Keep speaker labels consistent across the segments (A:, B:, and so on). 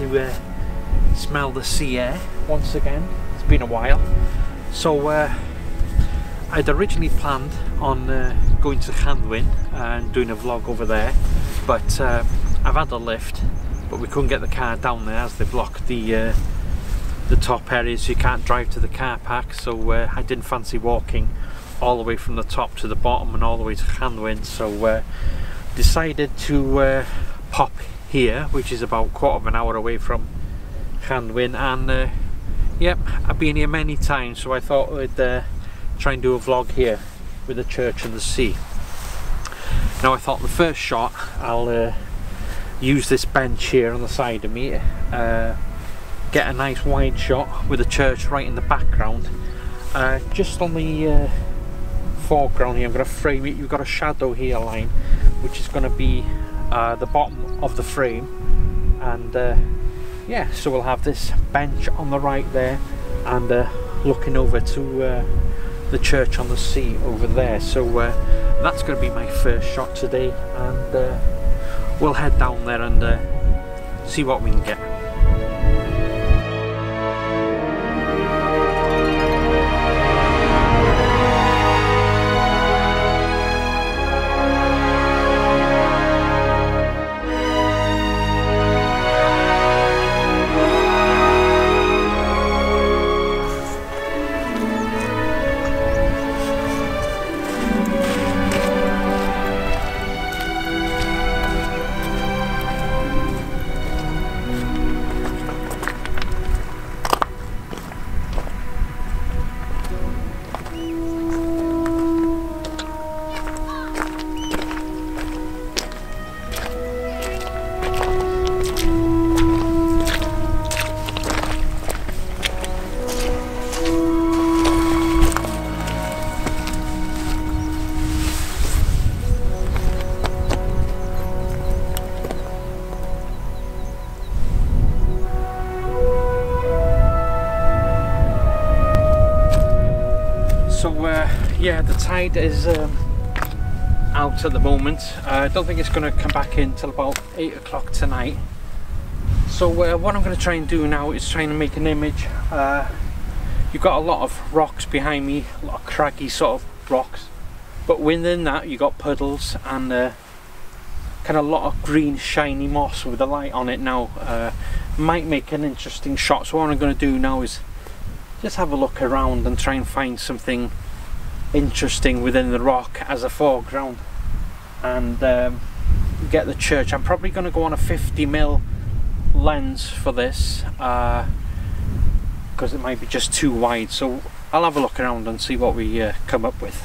A: to smell the sea air once again. It's been a while. So I'd originally planned on going to Llanwyn and doing a vlog over there, but I've had a lift, but we couldn't get the car down there as they blocked the top area, so you can't drive to the car park. So I didn't fancy walking all the way from the top to the bottom and all the way to Llanwyn, so decided to pop here, which is about a quarter of an hour away from Llanwyn, and yep, I've been here many times, so I thought I'd try and do a vlog here with the church and the sea. Now I thought the first shot, I'll use this bench here on the side of me, get a nice wide shot with the church right in the background. Just on the foreground here, I'm going to frame it. You've got a shadow here line, which is going to be the bottom of the frame, and yeah, so we'll have this bench on the right there, and looking over to the church on the sea over there. So that's going to be my first shot today, and we'll head down there and see what we can get. Yeah, the tide is out at the moment. I don't think it's going to come back in till about 8 o'clock tonight. So what I'm going to try and do now is trying to make an image. You've got a lot of rocks behind me, a lot of craggy sort of rocks, but within that you've got puddles and kind of a lot of green shiny moss with the light on it now. Might make an interesting shot. So what I'm going to do now is just have a look around and try and find something interesting within the rock as a foreground, and get the church. I'm probably going to go on a 50mm lens for this because it might be just too wide, so I'll have a look around and see what we come up with.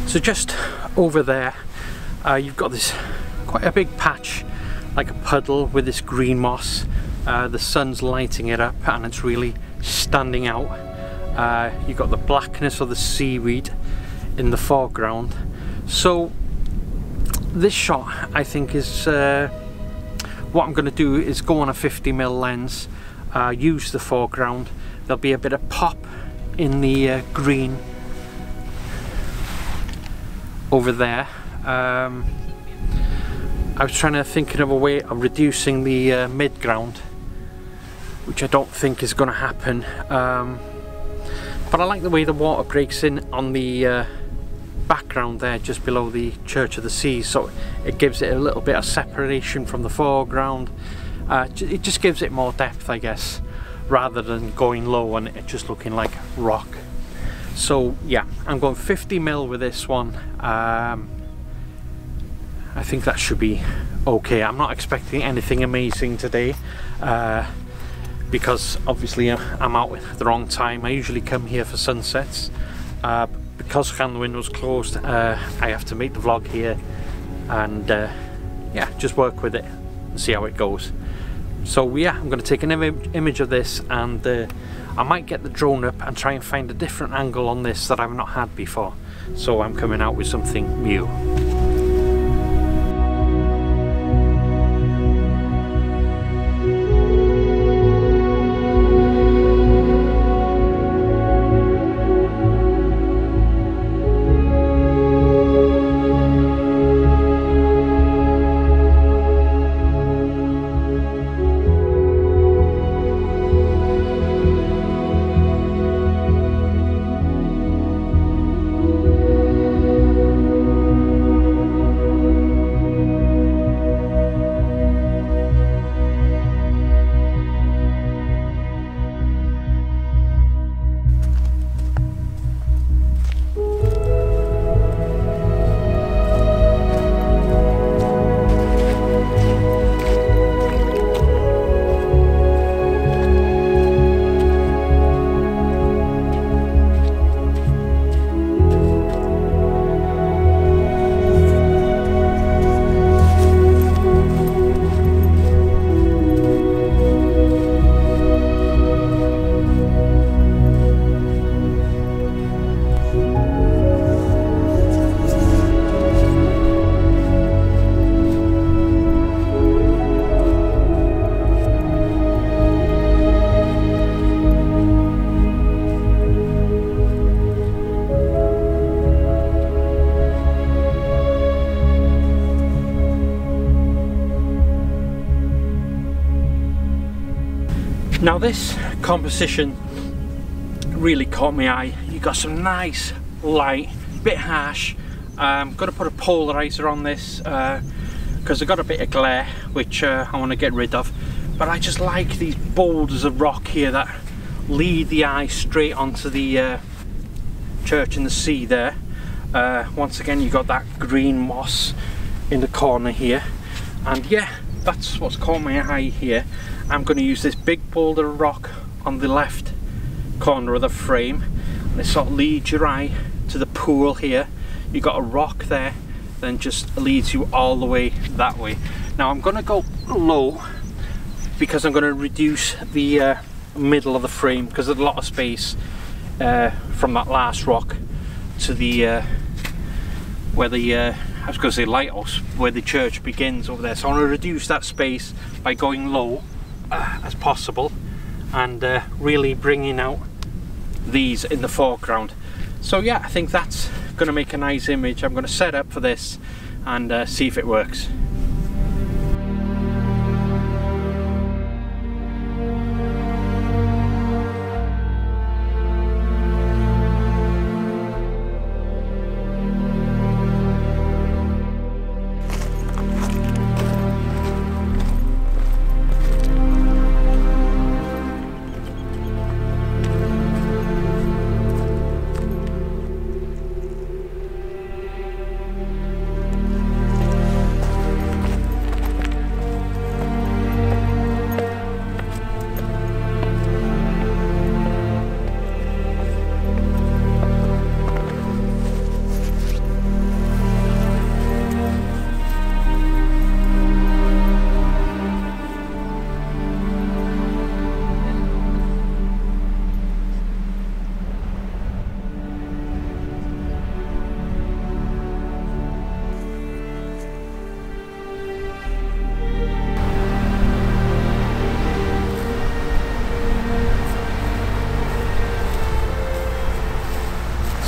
A: So just over there you've got this quite a big patch, like a puddle with this green moss. The sun's lighting it up and it's really standing out. You've got the blackness of the seaweed in the foreground. So this shot, I think, is what I'm going to do is go on a 50mm lens, use the foreground. There'll be a bit of pop in the green over there. I was trying to think of a way of reducing the mid-ground, which I don't think is going to happen, but I like the way the water breaks in on the background there just below the Church of the Sea, so it gives it a little bit of separation from the foreground. It just gives it more depth, I guess, rather than going low and it just looking like rock. So yeah, I'm going 50mm with this one. I think that should be okay. I'm not expecting anything amazing today because obviously I'm out at the wrong time. I usually come here for sunsets. Because Llanwyn was closed, I have to make the vlog here and yeah, just work with it and see how it goes. So yeah, I'm going to take an image of this, and I might get the drone up and try and find a different angle on this that I've not had before. So I'm coming out with something new.
B: Now this composition really caught my eye. You got some nice light, bit harsh. Got to put a polarizer on this because I got a bit of glare which I want to get rid of. But I just like these boulders of rock here that lead the eye straight onto the church in the sea there. Once again, you got that green moss in the corner here, and yeah, that's what's caught my eye here. I'm going to use this big boulder of rock on the left corner of the frame, and it sort of leads your eye to the pool here. You got a rock there, then just leads you all the way that way. Now I'm going to go low because I'm going to reduce the middle of the frame because there's a lot of space from that last rock to the where the I was going to say lighthouse, where the church begins over there. So I want to reduce that space by going low as possible and really bringing out these in the foreground. So yeah, I think that's going to make a nice image. I'm going to set up for this and see if it works.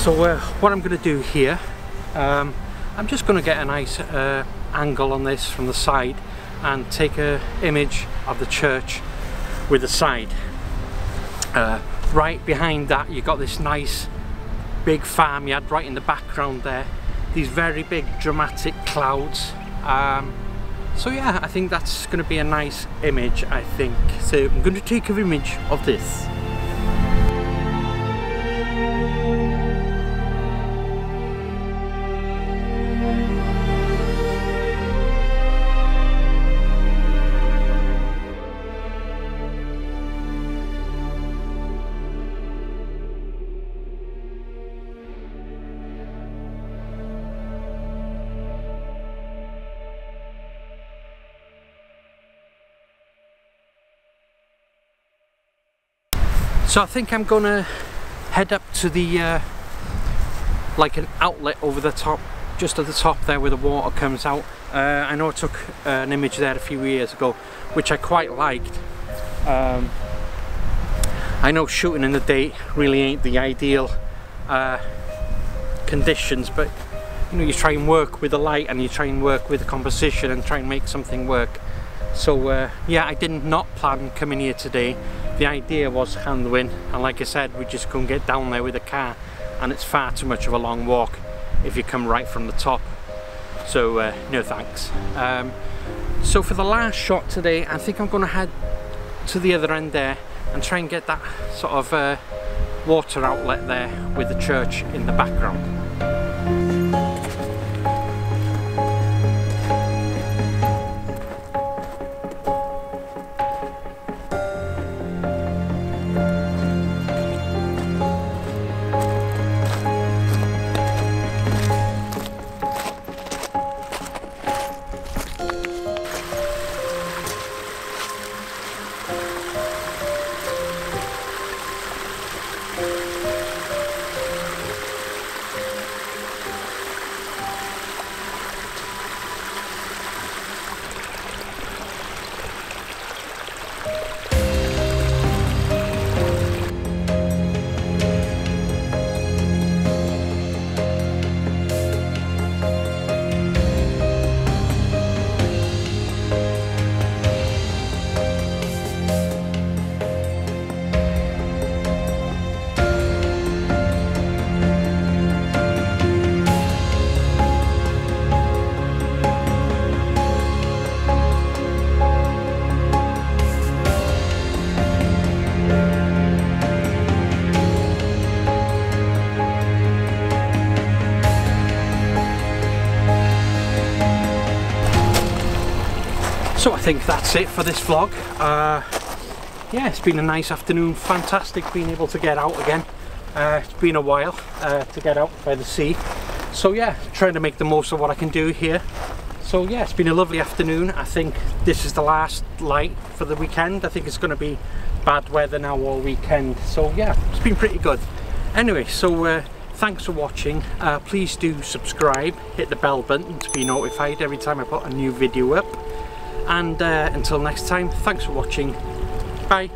B: So what I'm going to do here, I'm just going to get a nice angle on this from the side and take an image of the church with the side. Right behind that you got this nice big farmyard right in the background there, these very big dramatic clouds. So yeah, I think that's going to be a nice image, I think. So I'm going to take an image of this. So I think I'm gonna head up to the like an outlet over the top, just at the top there where the water comes out. I know I took an image there a few years ago which I quite liked. I know shooting in the day really ain't the ideal conditions, but you know, you try and work with the light and you try and work with the composition and try and make something work. So yeah, I did not plan coming here today. The idea was Llandwyn, and like I said, we just couldn't get down there with a car, and it's far too much of a long walk if you come right from the top. So no thanks. So for the last shot today, I think I'm going to head to the other end there and try and get that sort of water outlet there with the church in the background. think that's it for this vlog. Yeah, it's been a nice afternoon, fantastic being able to get out again. It's been a while to get out by the sea, so yeah, trying to make the most of what I can do here. So yeah, it's been a lovely afternoon. I think this is the last light for the weekend. I think it's going to be bad weather now all weekend, so yeah, it's been pretty good. Anyway, so thanks for watching. Please do subscribe, hit the bell button to be notified every time I put a new video up, and until next time, thanks for watching. Bye.